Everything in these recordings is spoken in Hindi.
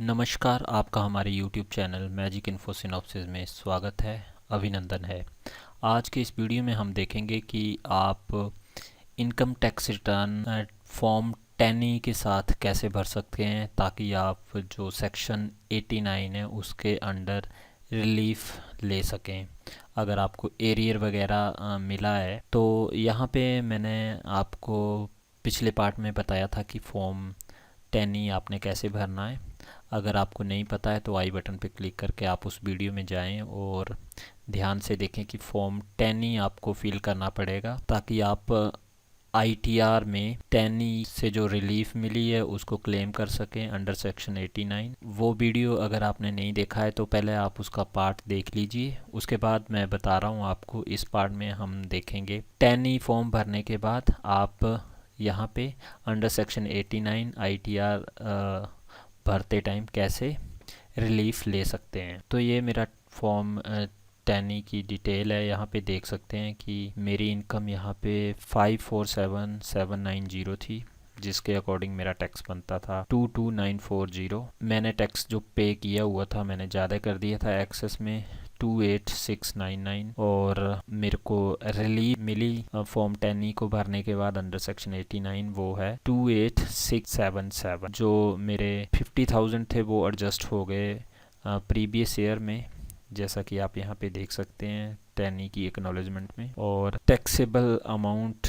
नमस्कार, आपका हमारे YouTube channel Magic Info synopsis में स्वागत है। अभिनंदन है। आज के इस वीडियो में हम देखेंगे कि आप income tax return form 10E के साथ कैसे भर सकते हैं, ताकि आप जो सेक्शन 89 है उसके अंडर रिलीफ ले सकें। अगर आपको एरियर वगैरह मिला है तो यहाँ पे मैंने आपको पिछले पार्ट में बताया था कि फॉर्म 10E आपने कैसे भरना है। अगर आपको नहीं पता है तो आई बटन पर क्लिक करके आप उस वीडियो में जाएं और ध्यान से देखें कि फॉर्म 10E आपको फिल करना पड़ेगा, ताकि आप आईटीआर में 10E से जो रिलीफ मिली है उसको क्लेम कर सकें अंडर सेक्शन 89। वो वीडियो अगर आपने नहीं देखा है तो पहले आप उसका पार्ट देख लीजिए। उसके बाद मैं बता रहा हूँ आपको, इस पार्ट में हम देखेंगे 10E फॉर्म भरने के बाद आप यहाँ पे अंडर सेक्शन 89 आईटीआर भरते टाइम कैसे रिलीफ ले सकते हैं। तो ये मेरा फॉर्म 10E की डिटेल है। यहाँ पे देख सकते हैं कि मेरी इनकम यहाँ पे 547,790 थी, जिसके अकॉर्डिंग मेरा टैक्स बनता था 22,940। मैंने टैक्स जो पे किया हुआ था मैंने ज़्यादा कर दिया था एक्सेस में 28,699, और मेरे को रिलीफ मिली फॉर्म 10E को भरने के बाद अंडर सेक्शन 89 वो है 28,677। जो मेरे 50,000 थे वो एडजस्ट हो गए प्रीवियस ईयर में, जैसा कि आप यहाँ पे देख सकते हैं 10E की एक्नॉलेजमेंट में। और टैक्सेबल अमाउंट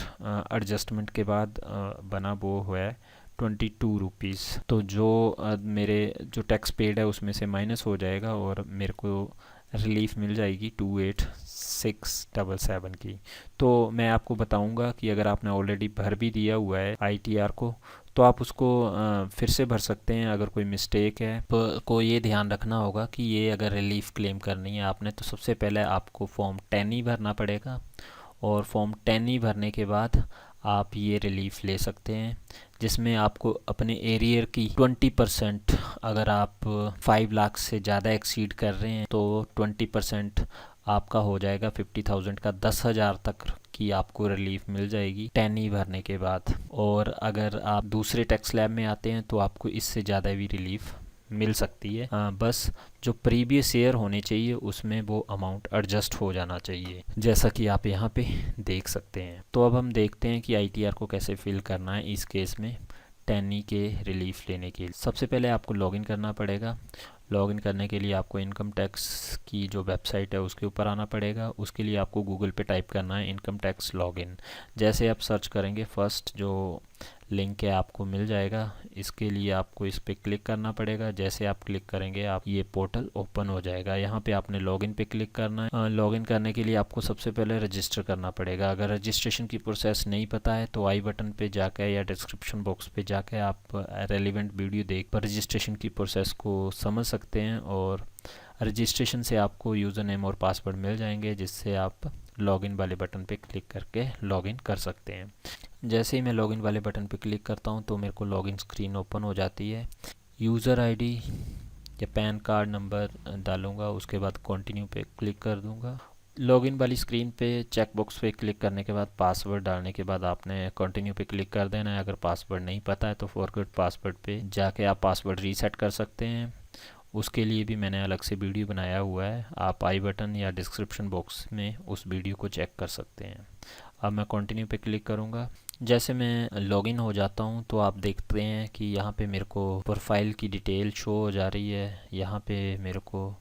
एडजस्टमेंट के बाद बना वो हुआ है 22 रुपीज़। तो जो मेरे जो टैक्स पेड है उसमें से माइनस हो जाएगा और मेरे को रिलीफ मिल जाएगी 28,677 की। तो मैं आपको बताऊंगा कि अगर आपने ऑलरेडी भर भी दिया हुआ है आईटीआर को तो आप उसको फिर से भर सकते हैं अगर कोई मिस्टेक है। तो को ये ध्यान रखना होगा कि ये अगर रिलीफ क्लेम करनी है आपने तो सबसे पहले आपको फॉर्म 10E भरना पड़ेगा, और फॉर्म 10E भरने के बाद आप ये रिलीफ ले सकते हैं, जिसमें आपको अपने एरियर की 20%, अगर आप 5 लाख से ज़्यादा एक्सीड कर रहे हैं तो 20% आपका हो जाएगा 50,000 का 10,000 तक की आपको रिलीफ मिल जाएगी 10E भरने के बाद। और अगर आप दूसरे टैक्स स्लैब में आते हैं तो आपको इससे ज़्यादा भी रिलीफ मिल सकती है। बस जो प्रीवियस ईयर होने चाहिए उसमें वो अमाउंट एडजस्ट हो जाना चाहिए, जैसा कि आप यहाँ पे देख सकते हैं। तो अब हम देखते हैं कि आईटीआर को कैसे फिल करना है इस केस में 10E के रिलीफ लेने के लिए। सबसे पहले आपको लॉगिन करना पड़ेगा। लॉगिन करने के लिए आपको इनकम टैक्स की जो वेबसाइट है उसके ऊपर आना पड़ेगा। उसके लिए आपको गूगल पे टाइप करना है इनकम टैक्स लॉगिन। जैसे आप सर्च करेंगे फर्स्ट जो लिंक है आपको मिल जाएगा। इसके लिए आपको इस पर क्लिक करना पड़ेगा। जैसे आप क्लिक करेंगे आप ये पोर्टल ओपन हो जाएगा। यहाँ पे आपने लॉगिन पे क्लिक करना है। लॉगिन करने के लिए आपको सबसे पहले रजिस्टर करना पड़ेगा। अगर रजिस्ट्रेशन की प्रोसेस नहीं पता है तो आई बटन पे जाकर या डिस्क्रिप्शन बॉक्स पे जाकर आप रेलिवेंट वीडियो देख पर रजिस्ट्रेशन की प्रोसेस को समझ सकते हैं, और रजिस्ट्रेशन से आपको यूज़र नेम और पासवर्ड मिल जाएंगे, जिससे आप लॉगिन वाले बटन पे क्लिक करके लॉगिन कर सकते हैं। जैसे ही मैं लॉगिन वाले बटन पे क्लिक करता हूँ तो मेरे को लॉगिन स्क्रीन ओपन हो जाती है। यूज़र आईडी या पैन कार्ड नंबर डालूँगा, उसके बाद कंटिन्यू पे क्लिक कर दूँगा। लॉगिन वाली स्क्रीन पे चेक बॉक्स पे क्लिक करने के बाद पासवर्ड डालने के बाद आपने कंटिन्यू पे क्लिक कर देना है। अगर पासवर्ड नहीं पता है तो फॉरगेट पासवर्ड पे जाके आप पासवर्ड रीसेट कर सकते हैं। उसके लिए भी मैंने अलग से वीडियो बनाया हुआ है, आप आई बटन या डिस्क्रिप्शन बॉक्स में उस वीडियो को चेक कर सकते हैं। अब मैं कंटिन्यू पे क्लिक करूँगा। जैसे मैं लॉगिन हो जाता हूँ तो आप देखते हैं कि यहाँ पे मेरे को प्रोफाइल की डिटेल शो हो जा रही है। यहाँ पे मेरे को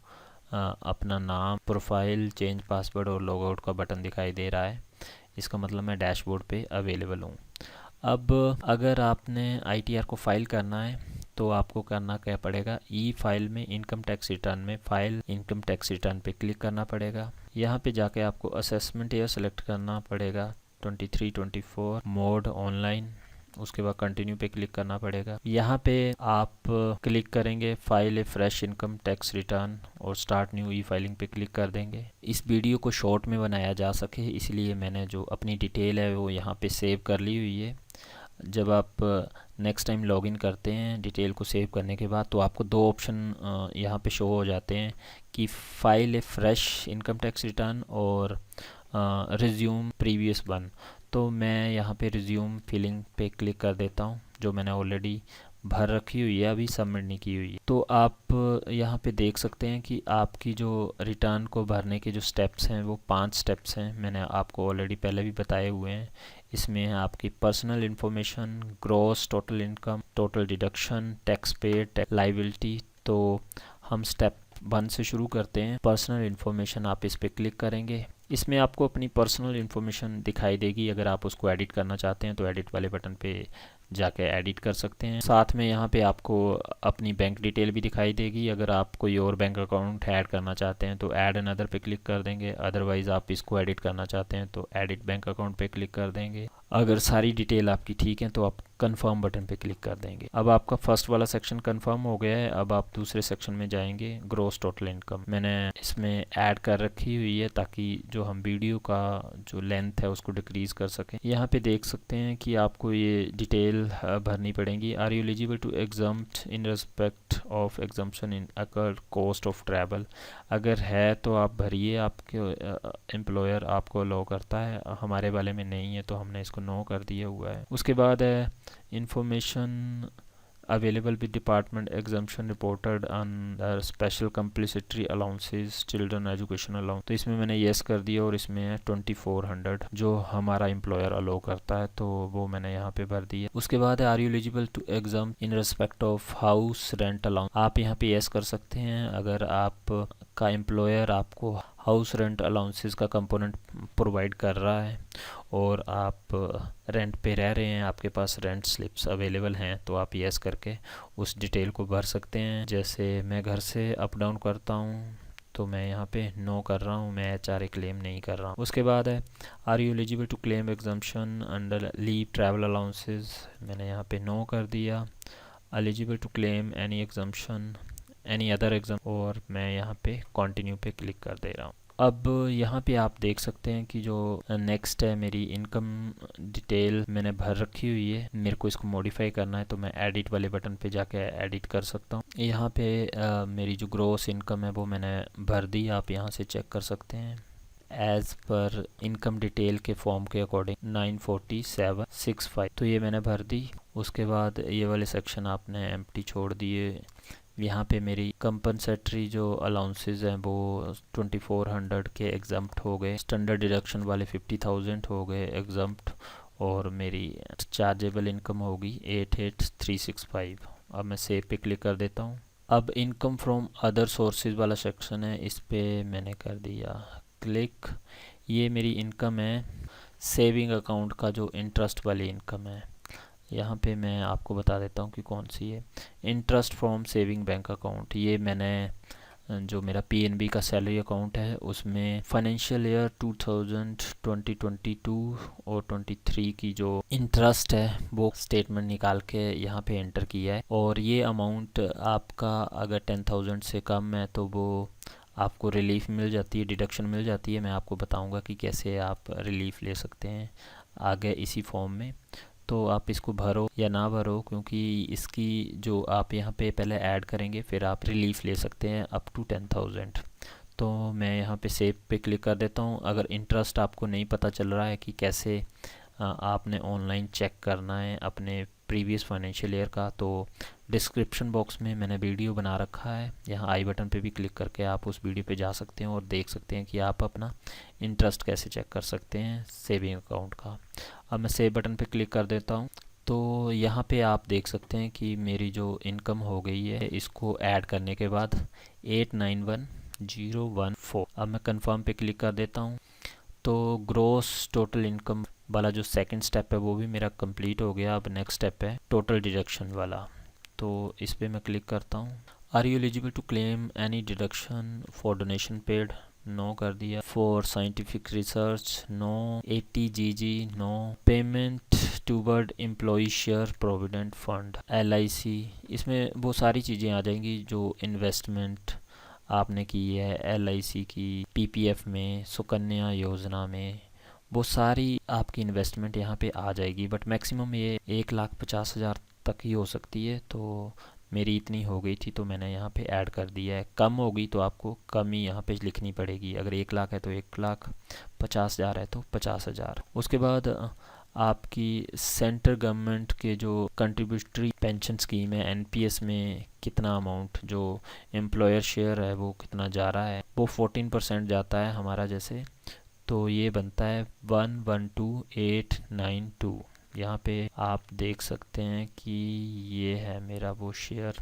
अपना नाम, प्रोफाइल, चेंज पासवर्ड और लॉग आउट का बटन दिखाई दे रहा है। इसका मतलब मैं डैशबोर्ड पे अवेलेबल हूँ। अब अगर आपने आईटीआर को फाइल करना है तो आपको करना क्या पड़ेगा, ई फाइल में इनकम टैक्स रिटर्न में फाइल इनकम टैक्स रिटर्न पे क्लिक करना पड़ेगा। यहाँ पे जाके आपको असेसमेंट ईयर सेलेक्ट करना पड़ेगा 23-24 मोड ऑनलाइन। उसके बाद कंटिन्यू पे क्लिक करना पड़ेगा। यहाँ पे आप क्लिक करेंगे फाइल ए फ्रेश इनकम टैक्स रिटर्न और स्टार्ट न्यू ई फाइलिंग पे क्लिक कर देंगे। इस वीडियो को शॉर्ट में बनाया जा सके इसलिए मैंने जो अपनी डिटेल है वो यहाँ पे सेव कर ली हुई है। जब आप नेक्स्ट टाइम लॉगिन करते हैं डिटेल को सेव करने के बाद तो आपको दो ऑप्शन यहाँ पे शो हो जाते हैं कि फाइल ए फ्रेश इनकम टैक्स रिटर्न और रिज्यूम प्रीवियस वन। तो मैं यहाँ पे रिज्यूम फिलिंग पे क्लिक कर देता हूँ, जो मैंने ऑलरेडी भर रखी हुई है, अभी सबमिट नहीं की हुई है। तो आप यहाँ पे देख सकते हैं कि आपकी जो रिटर्न को भरने के जो स्टेप्स हैं वो 5 स्टेप्स हैं, मैंने आपको ऑलरेडी पहले भी बताए हुए हैं। इसमें है आपकी personal information, gross total income, total deduction, tax paid, tax liability. तो हम स्टेप 1 से शुरू करते हैं। पर्सनल इन्फॉर्मेशन, आप इस पर क्लिक करेंगे। इसमें आपको अपनी पर्सनल इन्फॉर्मेशन दिखाई देगी, अगर आप उसको एडिट करना चाहते हैं तो एडिट वाले बटन पे जाके एडिट कर सकते हैं। साथ में यहाँ पे आपको अपनी बैंक डिटेल भी दिखाई देगी, अगर आप कोई और बैंक अकाउंट ऐड करना चाहते हैं तो ऐड अनदर पे क्लिक कर देंगे, अदरवाइज़ आप इसको एडिट करना चाहते हैं तो एडिट बैंक अकाउंट पे क्लिक कर देंगे। अगर सारी डिटेल आपकी ठीक है तो आप कंफर्म बटन पे क्लिक कर देंगे। अब आपका फर्स्ट वाला सेक्शन कंफर्म हो गया है। अब आप दूसरे सेक्शन में जाएंगे, ग्रॉस टोटल इनकम मैंने इसमें ऐड कर रखी हुई है ताकि जो हम वीडियो का जो लेंथ है उसको डिक्रीज़ कर सकें। यहाँ पे देख सकते हैं कि आपको ये डिटेल भरनी पड़ेगी। Are you eligible to exempt in respect of exemption in incur cost of travel. अगर है तो आप भरिए, आपके एम्प्लॉयर आपको अलाउ करता है, हमारे वाले में नहीं है तो हमने इसको नो कर दिया हुआ है। उसके बाद है information available with department exemption reported under special compulsory allowances children education allowance. तो इसमें मैंने येस कर दिया और इसमें है 2400 जो हमारा एम्प्लॉयर अलाउ करता है, तो वो मैंने यहाँ पे भर दिया। उसके बाद है are you eligible to exam in respect of house rent allowance. आप यहाँ पे येस कर सकते हैं अगर आप का एम्प्लॉयर आपको हाउस रेंट अलाउंसेस का कंपोनेंट प्रोवाइड कर रहा है और आप रेंट पे रह रहे हैं, आपके पास रेंट स्लिप्स अवेलेबल हैं, तो आप येस करके उस डिटेल को भर सकते हैं। जैसे मैं घर से अप डाउन करता हूँ तो मैं यहाँ पे नो कर रहा हूँ, मैं HRA क्लेम नहीं कर रहा हूँ। उसके बाद है are you eligible to claim exemption under leave travel allowances, मैंने यहाँ पे नो कर दिया। Eligible to claim any exemption any other exam, और मैं यहाँ पे कंटिन्यू पे क्लिक कर दे रहा हूँ। अब यहाँ पे आप देख सकते हैं कि जो नेक्स्ट है मेरी इनकम डिटेल मैंने भर रखी हुई है, मेरे को इसको मॉडिफाई करना है तो मैं एडिट वाले बटन पे जाके एडिट कर सकता हूँ। यहाँ पे मेरी जो ग्रॉस इनकम है वो मैंने भर दी, आप यहाँ से चेक कर सकते हैं। एज़ पर इनकम डिटेल के फॉर्म के अकॉर्डिंग 94765, तो ये मैंने भर दी। उसके बाद ये वाले सेक्शन आपने एम्प्टी छोड़ दिए। यहाँ पे मेरी कंपनसेटरी जो अलाउंसेस हैं वो 2400 के एग्जम्प्ट हो गए, स्टैंडर्ड डिडक्शन वाले 50,000 हो गए एग्जम्प्ट, और मेरी चार्जेबल इनकम होगी 88,365। अब मैं सेव पे क्लिक कर देता हूँ। अब इनकम फ्रॉम अदर सोर्सेज वाला सेक्शन है, इस पर मैंने कर दिया क्लिक। ये मेरी इनकम है सेविंग अकाउंट का, जो इंटरेस्ट वाली इनकम है। यहाँ पे मैं आपको बता देता हूँ कि कौन सी है। Interest from saving bank account, ये मैंने जो मेरा PNB का सैलरी अकाउंट है उसमें फाइनेंशियल ईयर 2022 और 23 की जो इंटरेस्ट है वो स्टेटमेंट निकाल के यहाँ पे एंटर किया है। और ये अमाउंट आपका अगर 10,000 से कम है तो वो आपको रिलीफ मिल जाती है, डिडक्शन मिल जाती है। मैं आपको बताऊंगा कि कैसे आप रिलीफ ले सकते हैं आगे इसी फॉर्म में। तो आप इसको भरो या ना भरो, क्योंकि इसकी जो आप यहाँ पे पहले ऐड करेंगे फिर आप रिलीफ ले सकते हैं अप टू 10,000। तो मैं यहाँ पे सेव पे क्लिक कर देता हूँ। अगर इंटरेस्ट आपको नहीं पता चल रहा है कि कैसे आपने ऑनलाइन चेक करना है अपने प्रीवियस फाइनेंशियल ईयर का, तो डिस्क्रिप्शन बॉक्स में मैंने वीडियो बना रखा है, यहाँ आई बटन पे भी क्लिक करके आप उस वीडियो पे जा सकते हैं और देख सकते हैं कि आप अपना इंटरेस्ट कैसे चेक कर सकते हैं सेविंग अकाउंट का। अब मैं सेव बटन पे क्लिक कर देता हूँ। तो यहाँ पे आप देख सकते हैं कि मेरी जो इनकम हो गई है, इसको ऐड करने के बाद 891014। अब मैं कंफर्म पे क्लिक कर देता हूँ। तो ग्रॉस टोटल इनकम वाला जो सेकंड स्टेप है वो भी मेरा कंप्लीट हो गया। अब नेक्स्ट स्टेप है टोटल डिडक्शन वाला, तो इस पर मैं क्लिक करता हूँ। Are you eligible to claim any deduction for donation paid, no कर दिया। For scientific research no. 80GG no. Payment toward employ share provident fund LIC, इसमें वो सारी चीज़ें आ जाएंगी जो इन्वेस्टमेंट आपने की है LIC की, PPF में, सुकन्या योजना में, वो सारी आपकी इन्वेस्टमेंट यहाँ पे आ जाएगी। बट मैक्सिमम ये 1,50,000 तक ही हो सकती है, तो मेरी इतनी हो गई थी तो मैंने यहाँ पे ऐड कर दिया है। कम होगी तो आपको कम ही यहाँ पे लिखनी पड़ेगी, अगर 1 लाख है तो 1,50,000 है तो 50,000। उसके बाद आपकी सेंट्रल गवर्नमेंट के जो कंट्रीब्यूटरी पेंशन स्कीम है एनपीएस में कितना अमाउंट जो एम्प्लॉयर शेयर है वो कितना जा रहा है, वो 14% जाता है हमारा जैसे। तो ये बनता है 112892। यहाँ पे आप देख सकते हैं कि ये है मेरा वो शेयर,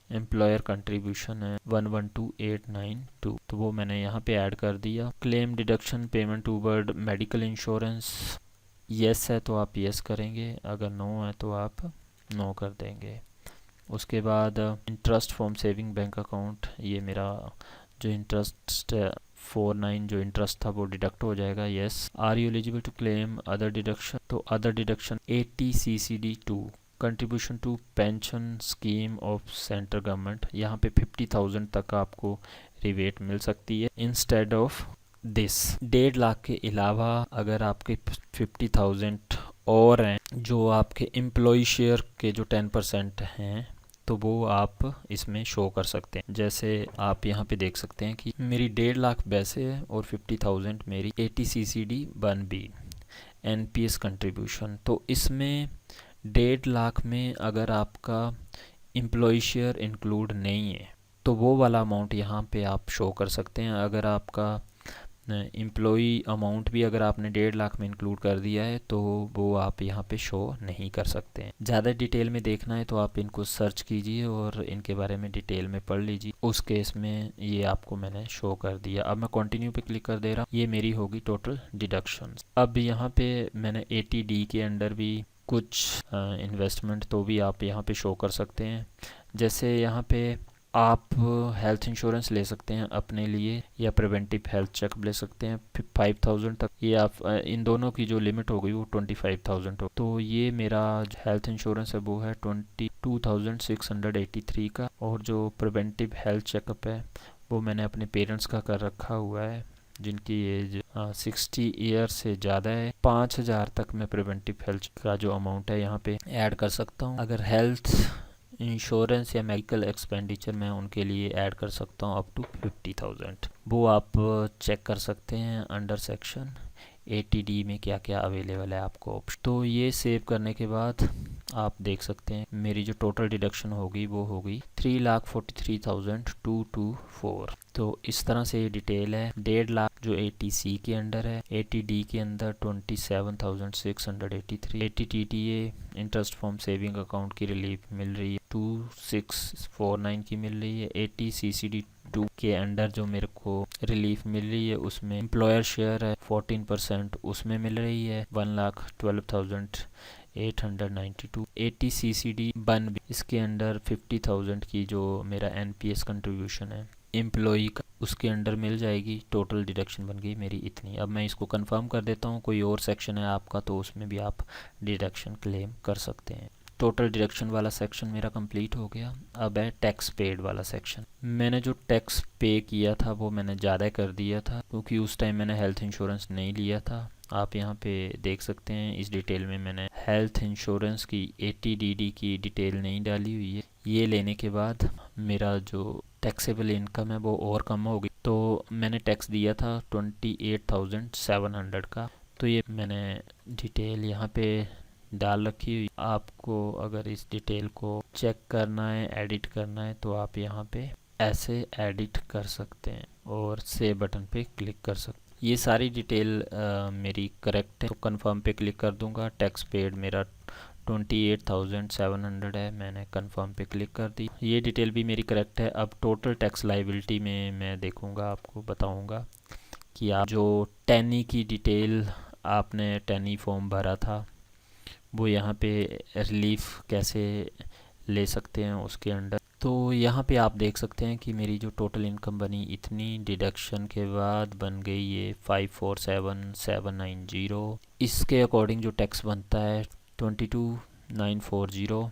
एम्प्लॉयर कंट्रीब्यूशन है 112892। तो वो मैंने यहाँ पे ऐड कर दिया। Claim deduction payment toward medical insurance, yes है तो आप यस करेंगे, अगर नो है तो आप नो कर देंगे। उसके बाद interest from saving bank account, ये मेरा जो इंटरेस्ट 49 जो इंटरेस्ट था वो डिडक्ट हो जाएगा, yes. Are you eligible to claim other deduction, तो other deduction 80 CCD 2 contribution to pension scheme of central government, यहाँ पे 50,000 तक आपको रिबेट मिल सकती है इंस्टेड ऑफ दिस। 1.5 लाख के अलावा अगर आपके 50,000 और हैं जो आपके एम्प्लॉय शेयर के जो 10% हैं तो वो आप इसमें शो कर सकते हैं। जैसे आप यहाँ पे देख सकते हैं कि मेरी 1.5 लाख वैसे है और 50,000 मेरी 80 CCD 1B एनपीएस कंट्रीब्यूशन। तो इसमें 1.5 लाख में अगर आपका एम्प्लॉय शेयर इंक्लूड नहीं है तो वो वाला अमाउंट यहाँ पे आप शो कर सकते हैं। अगर आपका एम्प्लॉई अमाउंट भी अगर आपने 1.5 लाख में इंक्लूड कर दिया है तो वो आप यहाँ पे शो नहीं कर सकते हैं। ज़्यादा डिटेल में देखना है तो आप इनको सर्च कीजिए और इनके बारे में डिटेल में पढ़ लीजिए। उस केस में ये आपको मैंने शो कर दिया। अब मैं कंटिन्यू पे क्लिक कर दे रहा हूँ। ये मेरी होगी टोटल डिडक्शंस। अब यहाँ पे मैंने 80D के अंडर भी कुछ इन्वेस्टमेंट तो भी आप यहाँ पे शो कर सकते हैं। जैसे यहाँ पे आप हेल्थ इंश्योरेंस ले सकते हैं अपने लिए या प्रिवेंटिव हेल्थ चेकअप ले सकते हैं 5,000 तक। ये आप इन दोनों की जो लिमिट हो गई वो 25,000 हो। तो ये मेरा हेल्थ इंश्योरेंस है वो है 22,683 का, और जो प्रिवेंटिव हेल्थ चेकअप है वो मैंने अपने पेरेंट्स का कर रखा हुआ है जिनकी एज 60 ईयर से ज़्यादा है। 5,000 तक मैं प्रिवेंटिव हेल्थ का जो अमाउंट है यहाँ पे ऐड कर सकता हूँ। अगर हेल्थ इंश्योरेंस या मेडिकल एक्सपेंडिचर मैं उनके लिए ऐड कर सकता हूँ अप टू 50,000। वो आप चेक कर सकते हैं अंडर सेक्शन 80D में क्या क्या अवेलेबल है आपको ऑप्शन। तो ये सेव करने के बाद आप देख सकते हैं मेरी जो टोटल डिडक्शन होगी वो होगी 3,43,224। तो इस तरह से ये डिटेल है। 1.5 लाख जो 80C के अंडर है, 80D के अंदर 27,683, 80TTA interest from saving account की रिलीफ मिल रही है 2649 की मिल रही है। 80 CCD 2 के अंडर जो मेरे को रिलीफ मिल रही है उसमें एम्प्लॉयर शेयर है 14%, उसमें मिल रही है 1,12,892। 80 CCD 1B इसके अंडर 50,000 की जो मेरा एनपीएस कंट्रीब्यूशन है एम्प्लॉई का उसके अंडर मिल जाएगी। टोटल डिडक्शन बन गई मेरी इतनी। अब मैं इसको कंफर्म कर देता हूँ। कोई और सेक्शन है आपका तो उसमें भी आप डिडक्शन क्लेम कर सकते हैं। टोटल डिडक्शन वाला सेक्शन मेरा कंप्लीट हो गया। अब है टैक्स पेड वाला सेक्शन। मैंने जो टैक्स पे किया था वो मैंने ज़्यादा कर दिया था क्योंकि उस टाइम मैंने हेल्थ इंश्योरेंस नहीं लिया था। आप यहाँ पे देख सकते हैं इस डिटेल में मैंने हेल्थ इंश्योरेंस की 80DD की डिटेल नहीं डाली हुई है। ये लेने के बाद मेरा जो टैक्सेबल इनकम है वो और कम हो गई। तो मैंने टैक्स दिया था 28,700 का। तो ये मैंने डिटेल यहाँ पे डाल रखी हुई। आपको अगर इस डिटेल को चेक करना है, एडिट करना है तो आप यहाँ पे ऐसे एडिट कर सकते हैं और सेव बटन पे क्लिक कर सकते हैं। ये सारी डिटेल मेरी करेक्ट है तो कंफर्म पे क्लिक कर दूंगा। टैक्स पेड मेरा 28,700 है, मैंने कंफर्म पे क्लिक कर दी। ये डिटेल भी मेरी करेक्ट है। अब टोटल टैक्स लाइबिलिटी में मैं देखूंगा, आपको बताऊंगा कि आप जो टैनी की डिटेल आपने टैनी फॉर्म भरा था वो यहाँ पे रिलीफ कैसे ले सकते हैं उसके अंडर। तो यहाँ पे आप देख सकते हैं कि मेरी जो टोटल इनकम बनी इतनी, डिडक्शन के बाद बन गई ये 547,790। इसके अकॉर्डिंग जो टैक्स बनता है 22,940,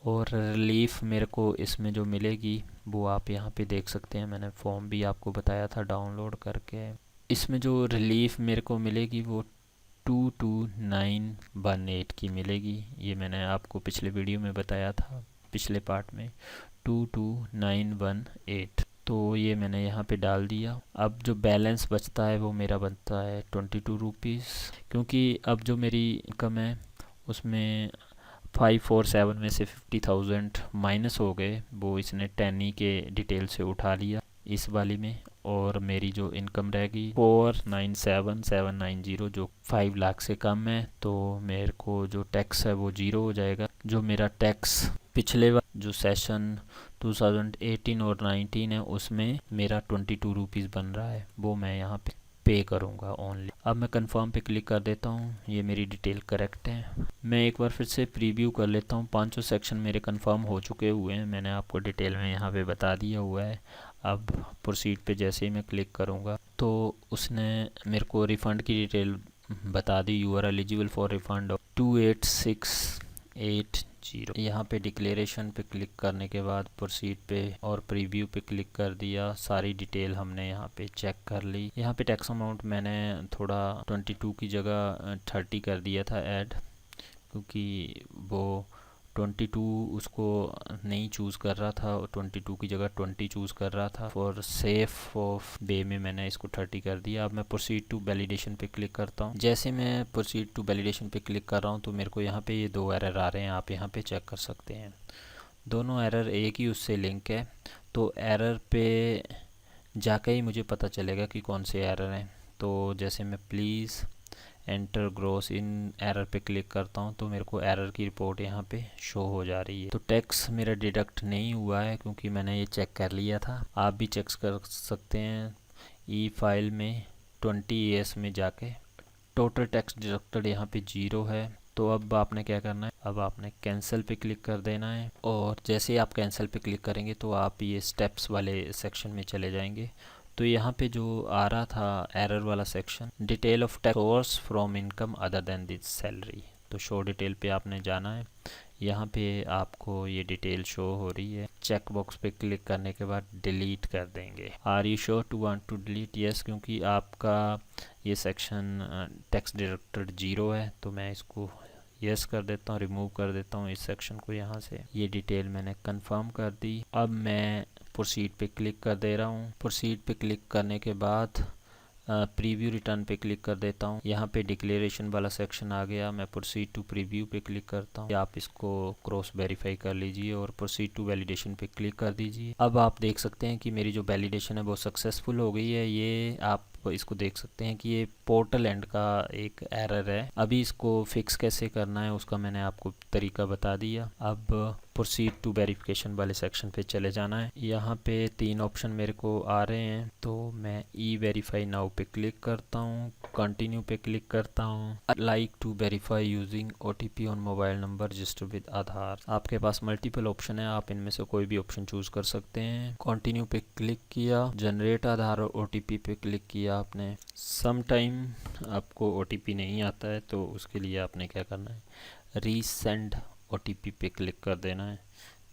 और रिलीफ मेरे को इसमें जो मिलेगी वो आप यहाँ पे देख सकते हैं। मैंने फॉर्म भी आपको बताया था डाउनलोड करके। इसमें जो रिलीफ मेरे को मिलेगी वो 22,918 की मिलेगी। ये मैंने आपको पिछले वीडियो में बताया था, पिछले पार्ट में 22,918। तो ये मैंने यहाँ पे डाल दिया। अब जो बैलेंस बचता है वो मेरा बनता है 22 रुपीज़, क्योंकि अब जो मेरी इनकम है उसमें 547 में से 50,000 माइनस हो गए, वो इसने 10 के डिटेल से उठा लिया इस वाली में, और मेरी जो इनकम रहेगी 497,790 जो 5 लाख से कम है। तो मेरे को जो टैक्स है वो ज़ीरो हो जाएगा। जो मेरा टैक्स पिछले जो सेशन 2018 और 19 है उसमें मेरा 22 रुपीज़ बन रहा है, वो मैं यहाँ पे करूँगा ओनली। अब मैं कंफर्म पे क्लिक कर देता हूँ, ये मेरी डिटेल करेक्ट है। मैं एक बार फिर से प्रीव्यू कर लेता हूँ। 5 सेक्शन मेरे कंफर्म हो चुके हुए हैं, मैंने आपको डिटेल में यहाँ पे बता दिया हुआ है। अब प्रोसीड पे जैसे ही मैं क्लिक करूँगा तो उसने मेरे को रिफ़ंड की डिटेल बता दी। You are eligible for refund of 28680। यहाँ पे डिक्लेरेशन पे क्लिक करने के बाद प्रोसीड पे और प्रीव्यू पे क्लिक कर दिया। सारी डिटेल हमने यहाँ पे चेक कर ली। यहाँ पे टैक्स अमाउंट मैंने थोड़ा 22 की जगह 30 कर दिया था ऐड, क्योंकि वो 22 उसको नहीं चूज़ कर रहा था, 22 की जगह 20 चूज़ कर रहा था। फॉर सेफ ऑफ वे में मैंने इसको 30 कर दिया। अब मैं प्रोसीड टू वैलिडेशन पे क्लिक करता हूँ। जैसे मैं प्रोसीड टू वैलिडेशन पे क्लिक कर रहा हूँ तो मेरे को यहाँ पे ये 2 एरर आ रहे हैं, आप यहाँ पे चेक कर सकते हैं। दोनों एरर एक ही उससे लिंक है, तो एरर पे जाके ही मुझे पता चलेगा कि कौन से एरर हैं। तो जैसे मैं please enter gross in error पे क्लिक करता हूँ तो मेरे को एरर की रिपोर्ट यहाँ पे शो हो जा रही है। तो टैक्स मेरा डिडक्ट नहीं हुआ है, क्योंकि मैंने ये चेक कर लिया था। आप भी चेक कर सकते हैं ई फाइल में 20 ES में जाके। टोटल टैक्स डिडक्टेड यहाँ पे 0 है। तो अब आपने क्या करना है, अब आपने कैंसिल पे क्लिक कर देना है, और जैसे ही आप कैंसिल पे क्लिक करेंगे तो आप ये स्टेप्स वाले सेक्शन में चले जाएंगे। तो यहाँ पे जो आ रहा था एरर वाला section, detail of tax source from income other than this salary, तो शो डिटेल पे आपने जाना है। यहाँ पे आपको ये डिटेल शो हो रही है। चेक बॉक्स पे क्लिक करने के बाद डिलीट कर देंगे। Are you sure to want to delete? Yes, क्योंकि आपका ये सेक्शन टैक्स डिडक्टेड 0 है, तो मैं इसको यस कर देता हूँ, रिमूव कर देता हूँ इस सेक्शन को यहाँ से। ये डिटेल मैंने कंफर्म कर दी। अब मैं प्रोसीड पे क्लिक कर दे रहा हूँ। प्रोसीड पे क्लिक करने के बाद प्रीव्यू रिटर्न पे क्लिक कर देता हूँ। यहाँ पे डिक्लेरेशन वाला सेक्शन आ गया। मैं प्रोसीड टू प्रीव्यू पे क्लिक करता हूँ। आप इसको क्रॉस वेरीफाई कर लीजिए और प्रोसीड टू वैलिडेशन पे क्लिक कर दीजिए। अब आप देख सकते हैं कि मेरी जो वैलिडेशन है वो सक्सेसफुल हो गई है। ये आप इसको देख सकते हैं कि ये पोर्टल एंड का एक एरर है। अभी इसको फिक्स कैसे करना है उसका मैंने आपको तरीका बता दिया। अब प्रोसीड टू वेरिफिकेशन वाले सेक्शन पे चले जाना है। यहाँ पे 3 ऑप्शन मेरे को आ रहे हैं, तो मैं ई वेरीफाई नाउ पे क्लिक करता हूँ, कंटिन्यू पे क्लिक करता हूँ। Like to verify using OTP on mobile number registered with Aadhaar. आपके पास मल्टीपल ऑप्शन है, आप इनमें से कोई भी ऑप्शन चूज कर सकते हैं। कंटिन्यू पे क्लिक किया, जनरेट आधार और OTP पे क्लिक किया आपने। सम टाइम आपको OTP नहीं आता है, तो उसके लिए आपने क्या करना है, रीसेंड OTP पे क्लिक कर देना है,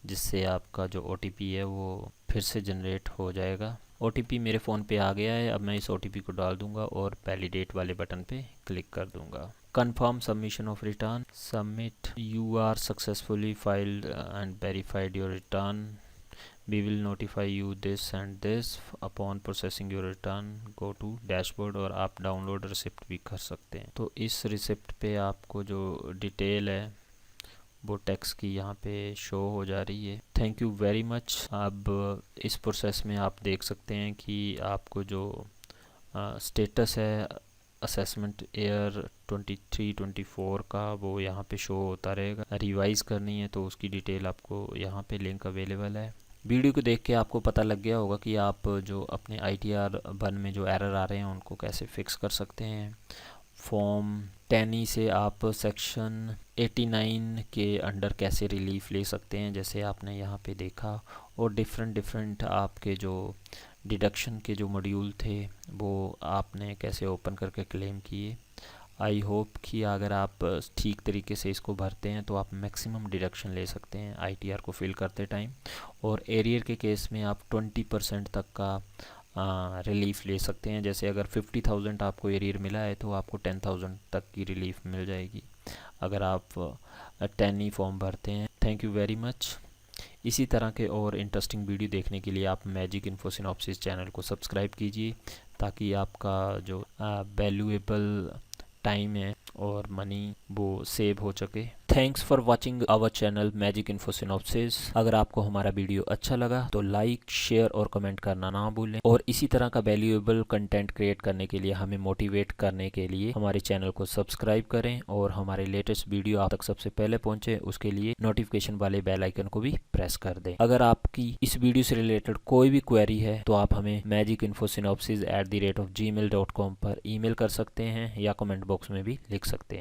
जिससे आपका जो OTP है वो फिर से जनरेट हो जाएगा। OTP मेरे फ़ोन पे आ गया है। अब मैं इस OTP को डाल दूंगा और वैलिडेट वाले बटन पे क्लिक कर दूंगा। Confirm submission of return, submit, you are successfully filed and verified your return, we will notify you this and this upon processing your return, go to dashboard, और आप डाउनलोड रिसिप्ट भी कर सकते हैं। तो इस रिसिप्ट पे आपको जो डिटेल है वो टैक्स की यहाँ पे शो हो जा रही है। Thank you very much. अब इस प्रोसेस में आप देख सकते हैं कि आपको जो स्टेटस है असेसमेंट ईयर 23-24 का वो यहाँ पे शो होता रहेगा। रिवाइज़ करनी है तो उसकी डिटेल आपको यहाँ पे लिंक अवेलेबल है। वीडियो को देख के आपको पता लग गया होगा कि आप जो अपने ITR 1 में जो एरर आ रहे हैं उनको कैसे फिक्स कर सकते हैं। फॉर्म 10E से आप सेक्शन 89 के अंडर कैसे रिलीफ ले सकते हैं, जैसे आपने यहाँ पे देखा, और डिफरेंट आपके जो डिडक्शन के जो मॉड्यूल थे वो आपने कैसे ओपन करके क्लेम किए। आई होप कि अगर आप ठीक तरीके से इसको भरते हैं तो आप मैक्सिमम डिडक्शन ले सकते हैं ITR को फिल करते टाइम, और एरियर के केस में आप 20% तक का रिलीफ ले सकते हैं। जैसे अगर 50,000 आपको एरियर मिला है तो आपको 10,000 तक की रिलीफ मिल जाएगी अगर आप 10E फॉर्म भरते हैं। Thank you very much. इसी तरह के और इंटरेस्टिंग वीडियो देखने के लिए आप मैजिक इन्फो सिनॉप्सिस चैनल को सब्सक्राइब कीजिए, ताकि आपका जो वैल्यूएबल टाइम है और मनी वो सेव हो सके। Thanks for watching our channel Magic Info Synopsis. अगर आपको हमारा वीडियो अच्छा लगा तो लाइक, शेयर और कमेंट करना ना भूलें। और इसी तरह का वैल्यूएबल कंटेंट क्रिएट करने के लिए, हमें मोटिवेट करने के लिए हमारे चैनल को सब्सक्राइब करें और हमारे लेटेस्ट वीडियो आप तक सबसे पहले पहुंचे उसके लिए नोटिफिकेशन वाले बेल आइकन को भी प्रेस कर दें। अगर आपकी इस वीडियो से रिलेटेड कोई भी क्वेरी है तो आप हमें magicinfosynopsis@gmail.com पर ईमेल कर सकते हैं या कमेंट बॉक्स में भी लिख सकते हैं।